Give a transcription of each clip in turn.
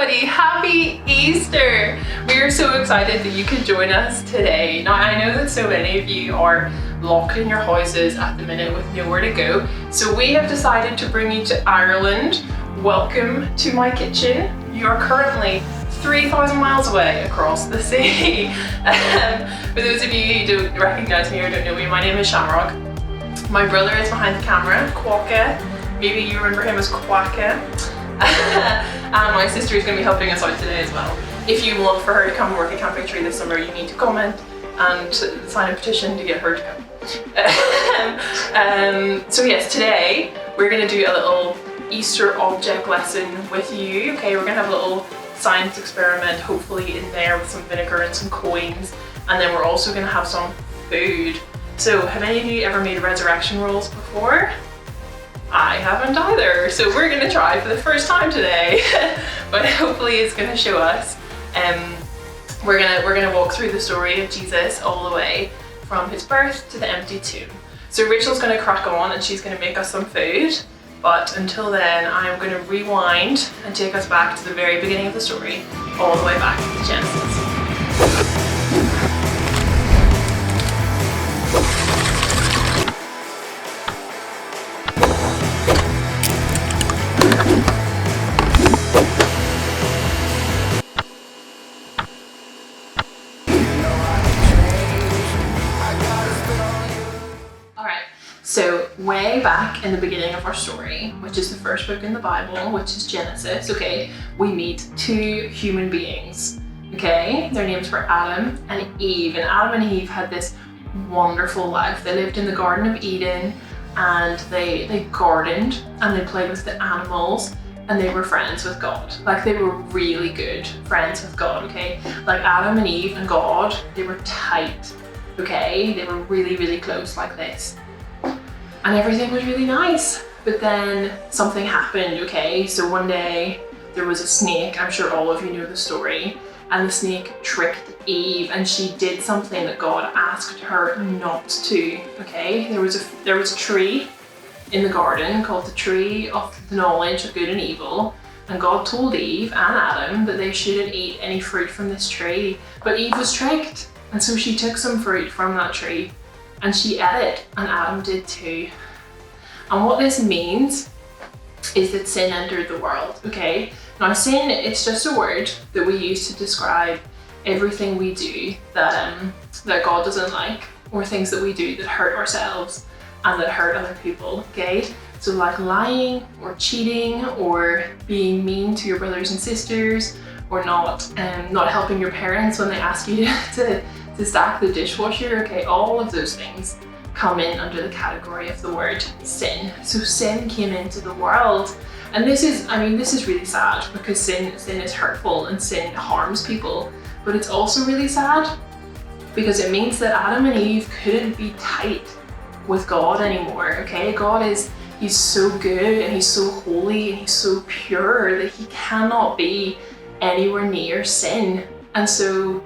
everybody, happy Easter! We are so excited that you can join us today. Now I know that so many of you are locked in your houses at the minute with nowhere to go, so we have decided to bring you to Ireland. Welcome to my kitchen. You are currently 3,000 miles away across the sea. For those of you who don't recognise me or don't know me, my name is Shamrock. My brother is behind the camera, Quokka. Maybe you remember him as Quacka. And my sister is going to be helping us out today as well. If you want for her to come work at Camping Tree this summer, you need to comment and sign a petition to get her to come. So yes, today we're going to do a little Easter object lesson with you. Okay, we're going to have a little science experiment, hopefully in there with some vinegar and some coins, and then we're also going to have some food. So have any of you ever made resurrection rolls before? I haven't either, so we're going to try for the first time today. But hopefully it's going to show us. We're gonna walk through the story of Jesus all the way from his birth to the empty tomb. So Rachel's going to crack on and she's going to make us some food. But until then, I'm going to rewind and take us back to the very beginning of the story, all the way back to Genesis. So way back in the beginning of our story, which is the first book in the Bible, which is Genesis, okay, we meet two human beings, okay? Their names were Adam and Eve, and Adam and Eve had this wonderful life. They lived in the Garden of Eden, and they gardened, and they played with the animals, and they were friends with God. Like, they were really good friends with God, okay? Like Adam and Eve and God, they were tight, okay? They were really, really close like this. And everything was really nice, but then something happened, okay? So one day there was a snake, I'm sure all of you know the story, and the snake tricked Eve and she did something that God asked her not to, okay? There was a tree in the garden called the tree of the knowledge of good and evil, and God told Eve and Adam that they shouldn't eat any fruit from this tree, but Eve was tricked, and so she took some fruit from that tree and she ate it, and Adam did too. And what this means is that sin entered the world, okay? Now sin, it's just a word that we use to describe everything we do that God doesn't like, or things that we do that hurt ourselves and that hurt other people, okay? So like lying or cheating or being mean to your brothers and sisters, or not helping your parents when they ask you to stack the dishwasher, okay? All of those things come in under the category of the word sin. So sin came into the world, and this is really sad, because sin is hurtful and sin harms people, but it's also really sad because it means that Adam and Eve couldn't be tight with God anymore, okay? He's so good and he's so holy and he's so pure that he cannot be anywhere near sin. And so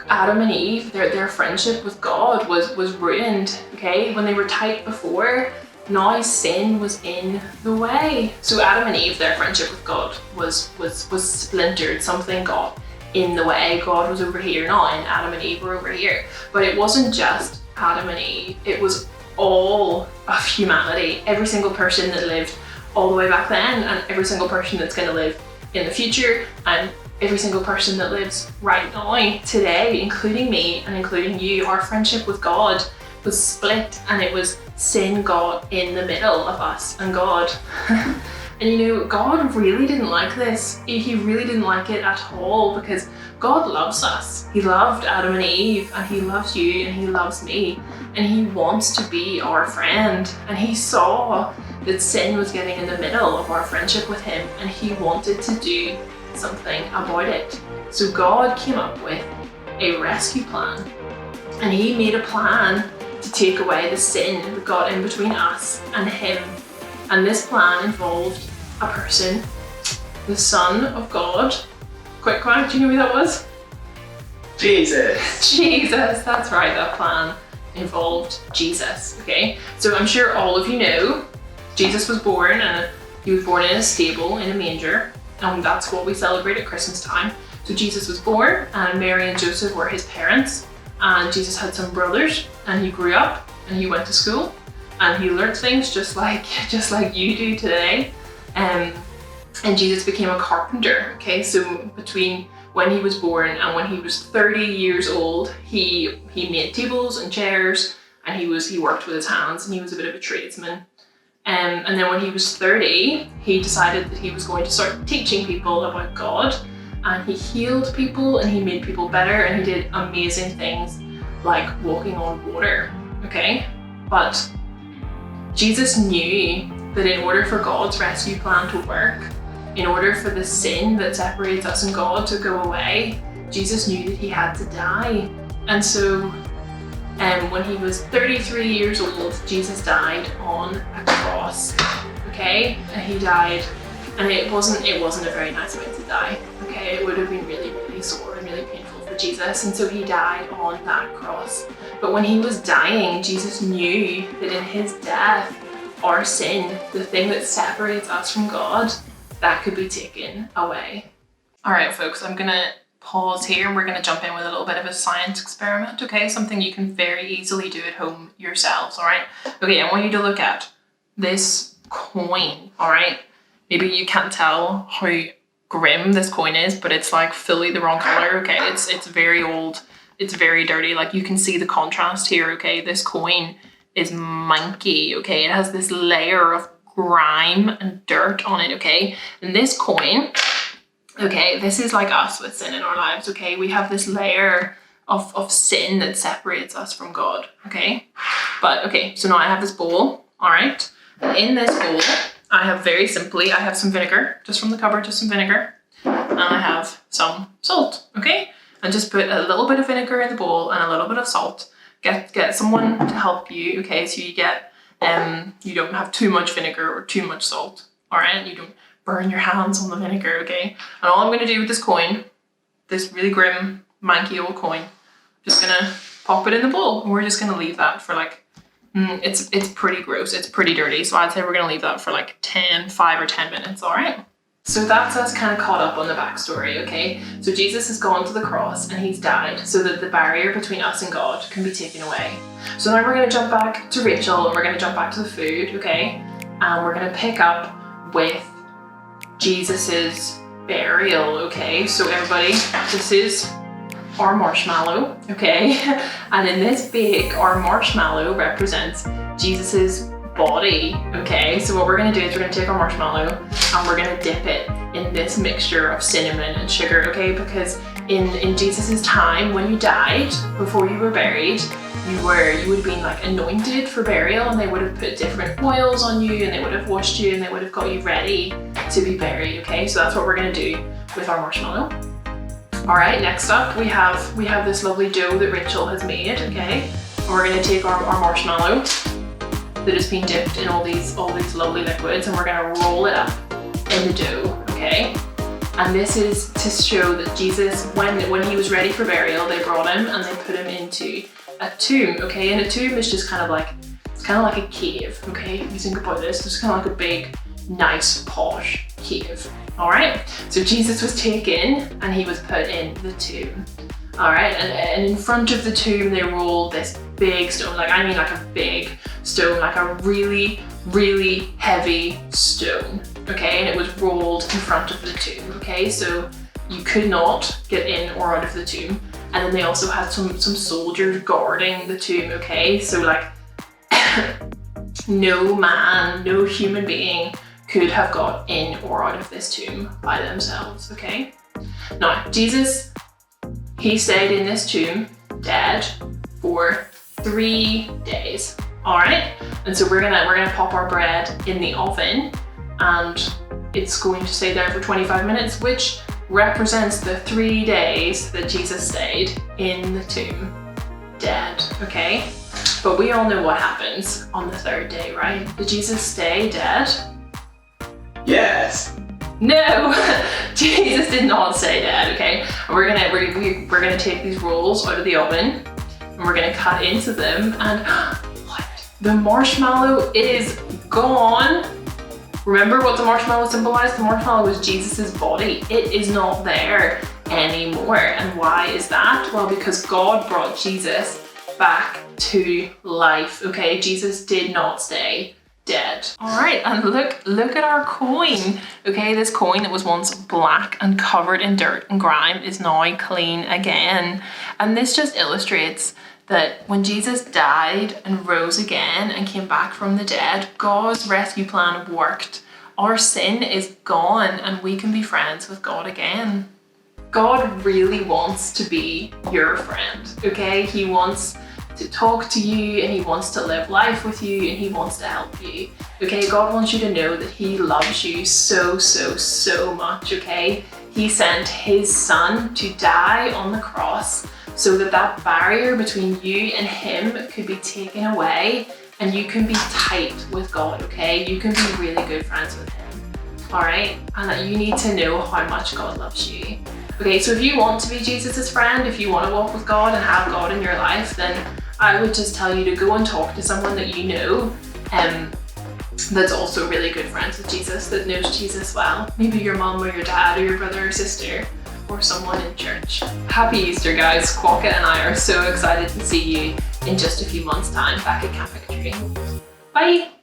Adam and Eve, their friendship with God was ruined, okay? When they were tight before, now sin was in the way. So Adam and Eve, their friendship with God was splintered. Something got in the way. God was over here now and Adam and Eve were over here. But it wasn't just Adam and Eve, it was all of humanity. Every single person that lived all the way back then, and every single person that's going to live in the future, and every single person that lives right now, today, including me and including you. Our friendship with God was split, and it was sin got in the middle of us and God. And you know, God really didn't like this. He really didn't like it at all, because God loves us. He loved Adam and Eve, and he loves you, and he loves me, and he wants to be our friend. And he saw that sin was getting in the middle of our friendship with him, and he wanted to do something about it. So God came up with a rescue plan, and he made a plan to take away the sin that got in between us and him. And this plan involved a person, the Son of God. Quick quack, do you know who that was? Jesus, that's right, that plan involved Jesus, okay? So I'm sure all of you know, Jesus was born, and he was born in a stable in a manger. and that's what we celebrate at Christmas time. So Jesus was born, and Mary and Joseph were his parents, and Jesus had some brothers, and he grew up, and he went to school, and he learned things just like you do today. And Jesus became a carpenter. Okay, so between when he was born and when he was 30 years old, he made tables and chairs, and he worked with his hands, and he was a bit of a tradesman. And then when he was 30, he decided that he was going to start teaching people about God, and he healed people, and he made people better, and he did amazing things like walking on water. Okay, but Jesus knew that in order for God's rescue plan to work, in order for the sin that separates us and God to go away, Jesus knew that he had to die. And so when he was 33 years old, Jesus died on a cross. Okay, and he died, and it wasn't a very nice way to die. Okay, it would have been really, really sore and really painful for Jesus, and so he died on that cross. But when he was dying, Jesus knew that in his death, our sin, the thing that separates us from God, that could be taken away. All right, folks, I'm gonna pause here, and we're gonna jump in with a little bit of a science experiment, okay? Something you can very easily do at home yourselves, all right? Okay, I want you to look at this coin, all right? Maybe you can't tell how grim this coin is, but it's like fully the wrong color, okay? It's very old, it's very dirty, like you can see the contrast here, okay? This coin is manky, okay? It has this layer of grime and dirt on it, okay? And this coin, okay, this is like us with sin in our lives, okay? We have this layer of sin that separates us from God, okay? But, okay, so now I have this bowl, all right? And in this bowl, I have some vinegar, just from the cupboard, just some vinegar. And I have some salt, okay? And just put a little bit of vinegar in the bowl and a little bit of salt. Get someone to help you, okay? So you get, you don't have too much vinegar or too much salt, all right? And you don't burn your hands on the vinegar, okay? And all I'm gonna do with this coin, this really grim, manky old coin, just gonna pop it in the bowl, and we're just gonna leave that for like, it's pretty gross, it's pretty dirty, so I'd say we're gonna leave that for like 5 or 10 minutes, all right? So that's us kind of caught up on the backstory, okay? So Jesus has gone to the cross and he's died so that the barrier between us and God can be taken away. So now we're gonna jump back to Rachel, and we're gonna jump back to the food, okay? And we're gonna pick up with Jesus's burial, okay? So everybody, this is our marshmallow, okay? And in this bake, our marshmallow represents Jesus's body, okay? So what we're gonna do is we're gonna take our marshmallow and we're gonna dip it in this mixture of cinnamon and sugar, okay? Because in Jesus's time, when you died, before you were buried, you would have been like anointed for burial, and they would have put different oils on you, and they would have washed you, and they would have got you ready to be buried, okay? So that's what we're gonna do with our marshmallow. All right, next up we have this lovely dough that Rachel has made, okay? And we're gonna take our marshmallow that has been dipped in all these lovely liquids, and we're gonna roll it up in the dough, okay? And this is to show that Jesus, when he was ready for burial, they brought him and they put him into a tomb, okay? And a tomb is just kind of like a cave, okay? If you think about this, it's kind of like a big, nice, posh cave, all right? So Jesus was taken and he was put in the tomb, all right? And in front of the tomb, they rolled this big stone, like a big stone, like a really, really heavy stone, okay? And it was rolled in front of the tomb, okay? So you could not get in or out of the tomb. And then they also had some soldiers guarding the tomb, okay? So like no human being could have got in or out of this tomb by themselves, okay? Now, Jesus, he stayed in this tomb dead for 3 days, all right? And so we're gonna pop our bread in the oven, and it's going to stay there for 25 minutes, which represents the 3 days that Jesus stayed in the tomb dead, okay? But we all know what happens on the 3rd day, right? Did Jesus stay dead? Yes. No, Jesus did not stay dead, okay? And we're gonna take these rolls out of the oven, and we're gonna cut into them, and what? The marshmallow is gone. Remember what the marshmallow symbolized? The marshmallow was Jesus's body. It is not there anymore. And why is that? Well, because God brought Jesus back to life, okay? Jesus did not stay dead. All right, and look at our coin. Okay, this coin that was once black and covered in dirt and grime is now clean again. And this just illustrates that when Jesus died and rose again and came back from the dead, God's rescue plan worked. Our sin is gone and we can be friends with God again. God really wants to be your friend, okay? He wants to talk to you and he wants to live life with you and he wants to help you. Okay, God wants you to know that he loves you so much, okay? He sent his son to die on the cross so that that barrier between you and him could be taken away and you can be tight with God, okay? You can be really good friends with him, all right? And that you need to know how much God loves you. Okay, so if you want to be Jesus's friend, if you want to walk with God and have God in your life, then I would just tell you to go and talk to someone that you know that's also really good friends with Jesus, that knows Jesus well. Maybe your mom or your dad or your brother or sister or someone in church. Happy Easter, guys. Quokka and I are so excited to see you in just a few months' time back at Camp Victory. Bye!